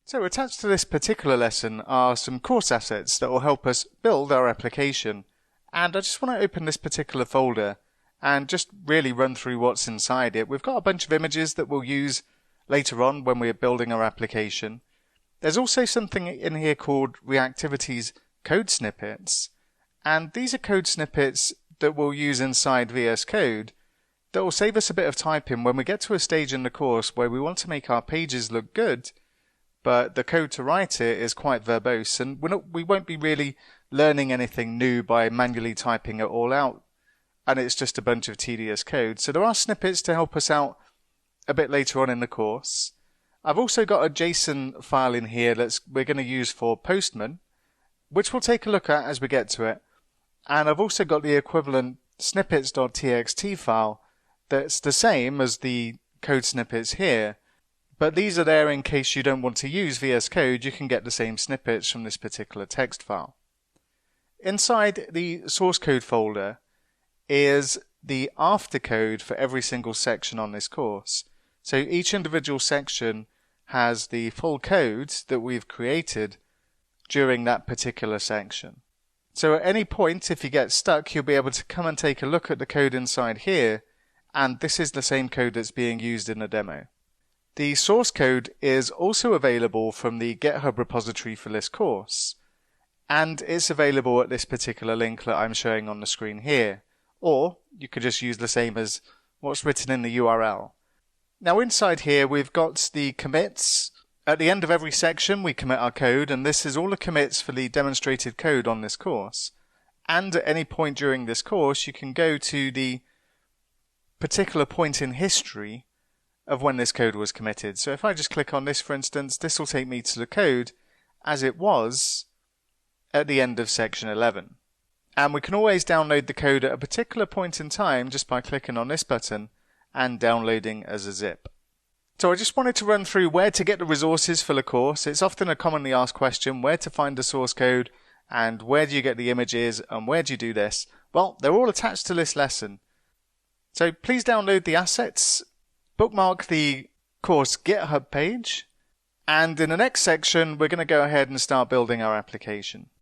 So attached to this particular lesson are some course assets that will help us build our application. And I just want to open this particular folder and just really run through what's inside it. We've got a bunch of images that we'll use later on when we're building our application. There's also something in here called Reactivity's code snippets. And these are code snippets that we'll use inside VS Code that will save us a bit of typing when we get to a stage in the course where we want to make our pages look good, but the code to write it is quite verbose, and we won't be really learning anything new by manually typing it all out, and it's just a bunch of tedious code. So there are snippets to help us out a bit later on in the course. I've also got a JSON file in here that we're going to use for Postman, which we'll take a look at as we get to it. And I've also got the equivalent snippets.txt file that's the same as the code snippets here, but these are there in case you don't want to use VS Code. You can get the same snippets from this particular text file. Inside the source code folder is the aftercode for every single section on this course. So each individual section has the full code that we've created during that particular section. So at any point, if you get stuck, you'll be able to come and take a look at the code inside here, and this is the same code that's being used in the demo. The source code is also available from the GitHub repository for this course, and it's available at this particular link that I'm showing on the screen here, or you could just use the same as what's written in the URL. Now inside here we've got the commits. At the end of every section we commit our code, and this is all the commits for the demonstrated code on this course. And at any point during this course you can go to the particular point in history of when this code was committed. So if I just click on this, for instance, this will take me to the code as it was at the end of section 11. And we can always download the code at a particular point in time just by clicking on this button and downloading as a zip. So I just wanted to run through where to get the resources for the course. It's often a commonly asked question, where to find the source code and where do you get the images and where do you do this? Well, they're all attached to this lesson. So please download the assets, bookmark the course GitHub page, and in the next section we're going to go ahead and start building our application.